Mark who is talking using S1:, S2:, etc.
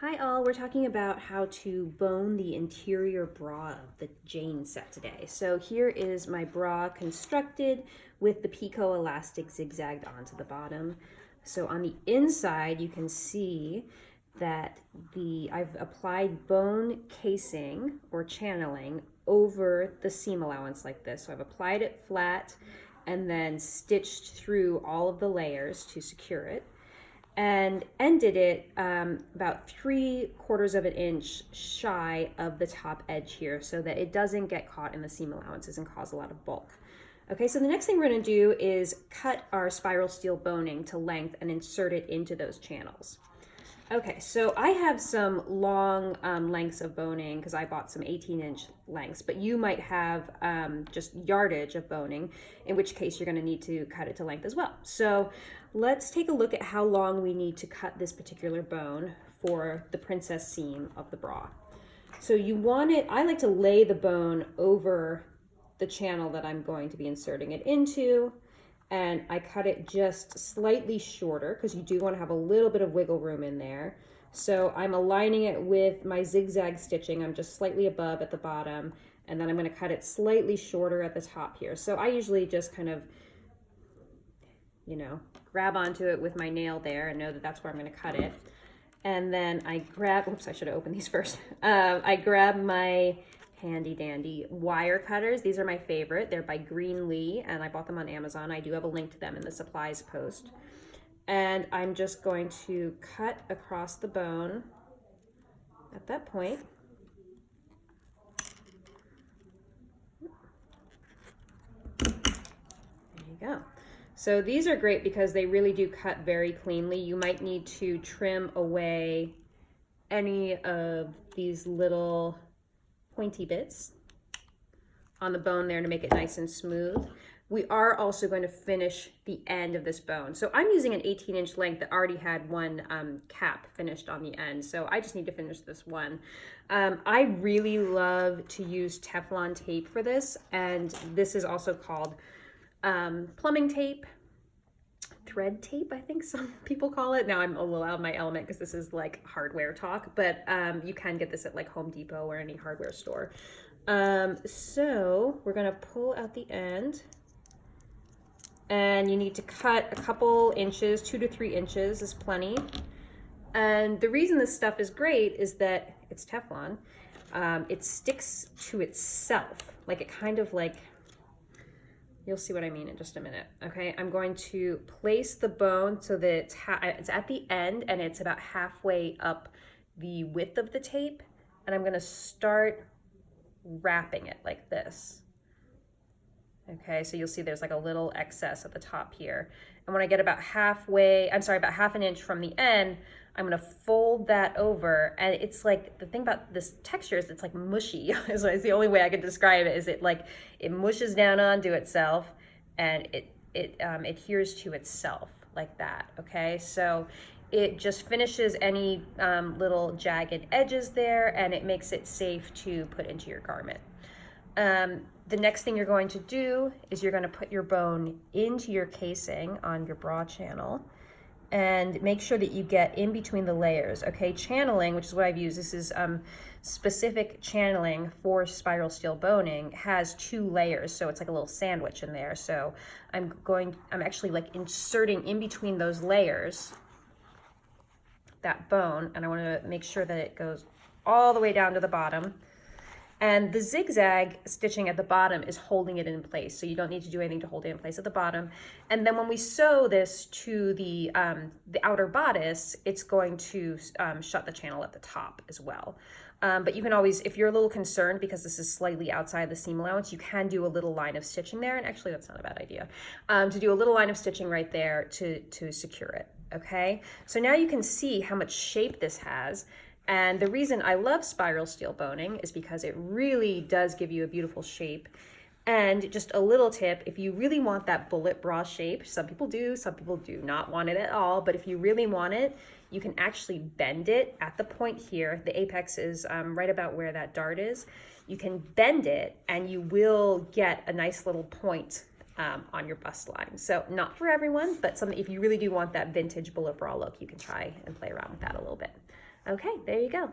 S1: Hi all, we're talking about how to bone the interior bra of the Jane set today. So here is my bra constructed with the picot elastic zigzagged onto the bottom. So on the inside you can see that I've applied bone casing or channeling over the seam allowance like this. So I've applied it flat and then stitched through all of the layers to secure it, and ended it about 3/4 of an inch shy of the top edge here so that it doesn't get caught in the seam allowances and cause a lot of bulk. Okay, so the next thing we're going to do is cut our spiral steel boning to length and insert it into those channels. Okay, so I have some long lengths of boning because I bought some 18-inch lengths, but you might have just yardage of boning, in which case you're going to need to cut it to length as well. So let's take a look at how long we need to cut this particular bone for the princess seam of the bra. So you want it, I like to lay the bone over the channel that I'm going to be inserting it into, and I cut it just slightly shorter because you do want to have a little bit of wiggle room in there. So I'm aligning it with my zigzag stitching. I'm just slightly above at the bottom, and then I'm going to cut it slightly shorter at the top here. So I usually just kind of, grab onto it with my nail there and know that that's where I'm going to cut it. And then I grab, oops, I should have opened these first. I grab my handy dandy wire cutters. These are my favorite. They're by Greenlee and I bought them on Amazon. I do have a link to them in the supplies post. And I'm just going to cut across the bone at that point. There you go. So these are great because they really do cut very cleanly. You might need to trim away any of these little pointy bits on the bone there to make it nice and smooth. We are also going to finish the end of this bone. So I'm using an 18-inch length that already had one cap finished on the end. So I just need to finish this one. I really love to use Teflon tape for this. And this is also called plumbing tape, thread tape, I think some people call it. Now I'm a little out of my element because this is like hardware talk, but you can get this at like Home Depot or any hardware store. So we're gonna pull out the end, and you need to cut a couple inches, 2 to 3 inches is plenty. And the reason this stuff is great is that it's Teflon. It sticks to itself, like it kind of like, you'll see what I mean in just a minute. Okay, I'm going to place the bone so that it's at the end and it's about halfway up the width of the tape. And I'm going to start wrapping it like this. Okay, so you'll see there's like a little excess at the top here. And when I get about halfway, about half an inch from the end, I'm gonna fold that over, and it's like, the thing about this texture is it's like mushy. So it's the only way I can describe it, is it mushes down onto itself and it adheres to itself like that, okay? So it just finishes any little jagged edges there, and it makes it safe to put into your garment. The next thing you're going to do is you're going to put your bone into your casing on your bra channel, and make sure that you get in between the layers. Okay, channeling, which is what I've used, this is specific channeling for spiral steel boning, has 2 layers, so it's like a little sandwich in there. So I'm actually like inserting in between those layers that bone, and I want to make sure that it goes all the way down to the bottom. And the zigzag stitching at the bottom is holding it in place, so you don't need to do anything to hold it in place at the bottom. And then when we sew this to the outer bodice, it's going to shut the channel at the top as well. But you can always, if you're a little concerned because this is slightly outside the seam allowance, you can do a little line of stitching there. And actually, that's not a bad idea, to do a little line of stitching right there to secure it. Okay, so now you can see how much shape this has. And the reason I love spiral steel boning is because it really does give you a beautiful shape. And just a little tip, if you really want that bullet bra shape, some people do not want it at all, but if you really want it, you can actually bend it at the point here. The apex is right about where that dart is. You can bend it and you will get a nice little point on your bust line. So not for everyone, but if you really do want that vintage bullet bra look, you can try and play around with that a little bit. Okay, there you go.